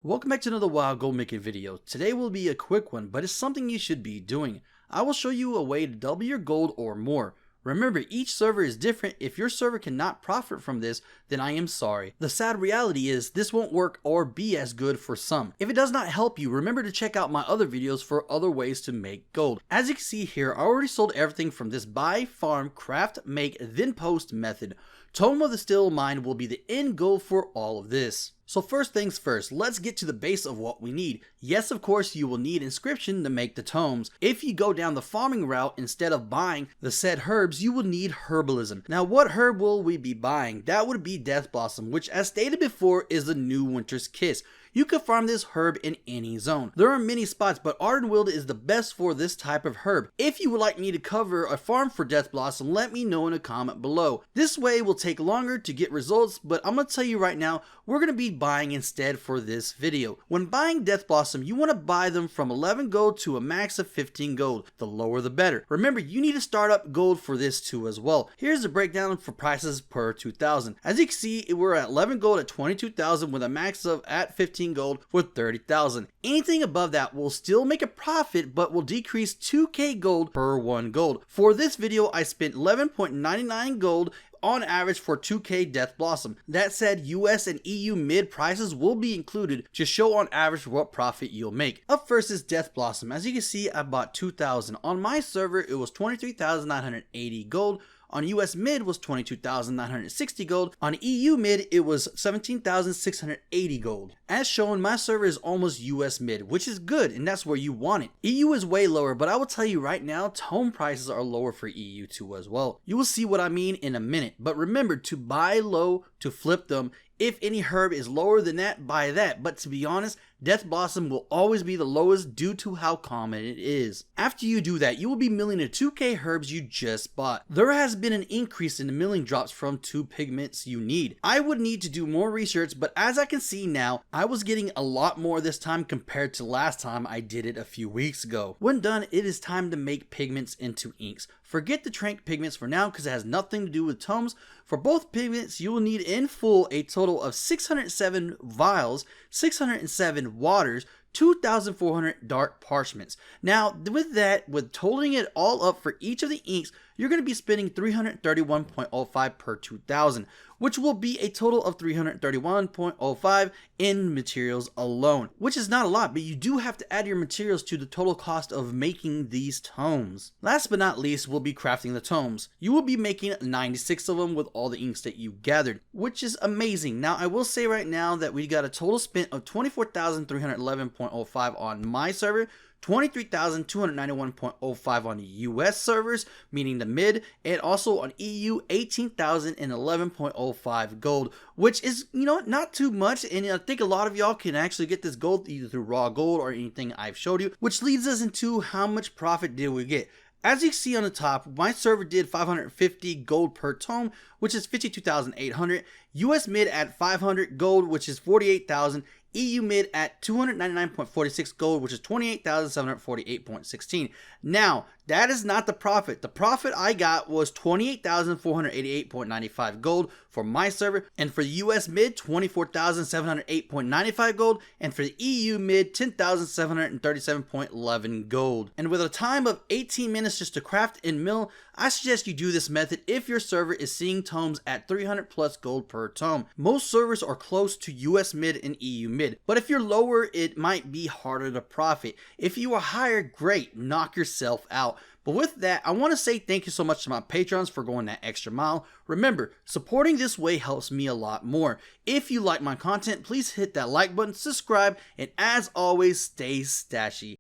Welcome back to another wild gold making video. Today will be a quick one, but it's something you should be doing. I will show you a way to double your gold or more. Remember, each server is different. If your server cannot profit from this, then I am sorry. The sad reality is this won't work or be as good for some. If it does not help you, remember to check out my other videos for other ways to make gold. As you can see here, I already sold everything from this buy, farm, craft, make, then post method. Tome of the Still Mine will be the end goal for all of this. So first things first, let's get to the base of what we need. Yes, of course, you will need inscription to make the tomes. If you go down the farming route instead of buying the said herbs, you will need herbalism. Now, what herb will we be buying? That would be Death Blossom, which as stated before is the new Winter's Kiss. You can farm this herb in any zone. There are many spots, but Ardenweald is the best for this type of herb. If you would like me to cover a farm for Death Blossom, let me know in a comment below. This way will take longer to get results, but I'm going to tell you right now, we're going to be buying instead for this video. When buying Death Blossom, you want to buy them from 11 gold to a max of 15 gold. The lower the better. Remember, you need to start up gold for this too as well. Here's the breakdown for prices per 2,000. As you can see, we're at 11 gold at 22,000 with a max of at 15 gold for 30,000. Anything above that will still make a profit, but will decrease 2k gold per 1 gold. For this video, I spent 11.99 gold on average for 2k Death Blossom. That said, US and EU mid prices will be included to show on average what profit you'll make. Up first is Death Blossom. As you can see, I bought 2,000. On my server, it was 23,980 gold. On US mid was 22,960 gold. On EU mid, it was 17,680 gold. As shown, my server is almost US mid, which is good, and that's where you want it. EU is way lower, but I will tell you right now, tome prices are lower for EU too as well. You will see what I mean in a minute, but remember to buy low to flip them. If any herb is lower than that, buy that. But to be honest, Death Blossom will always be the lowest due to how common it is. After you do that, you will be milling the 2k herbs you just bought. There has been an increase in the milling drops from 2 pigments you need. I would need to do more research, but as I can see now, I was getting a lot more this time compared to last time I did it a few weeks ago. When done, it is time to make pigments into inks. Forget the trank pigments for now because it has nothing to do with tomes. For both pigments, you will need in full a total of 607 vials, 607 waters, 2,400 dark parchments. Now, with that, with totaling it all up for each of the inks, you're going to be spending 331.05 per 2,000, which will be a total of 331.05 in materials alone, which is not a lot, but you do have to add your materials to the total cost of making these tomes. Last but not least will be crafting the tomes. You will be making 96 of them with all the inks that you gathered, which is amazing. Now, I will say right now that we got a total spent of 24,311.05 on my server, 23,291.05 on the US servers, meaning the mid, and also on EU 18,011.05 gold, which is, not too much, and I think a lot of y'all can actually get this gold either through raw gold or anything I've showed you, which leads us into how much profit did we get. As you see on the top, my server did 550 gold per tome, which is 52,800, US mid at 500 gold, which is 48,000, EU mid at 299.46 gold, which is 28,748.16. Now, that is not the profit. The profit I got was 28,488.95 gold for my server, and for the US mid, 24,708.95 gold, and for the EU mid, 10,737.11 gold. And with a time of 18 minutes just to craft and mill, I suggest you do this method if your server is seeing tomes at 300 plus gold per tome. Most servers are close to US mid and EU mid, but if you're lower, it might be harder to profit. If you are higher, great, knock yourself out. But with that, I want to say thank you so much to my patrons for going that extra mile. Remember, supporting this way helps me a lot more. If you like my content, please hit that like button, subscribe, and as always, stay stashy.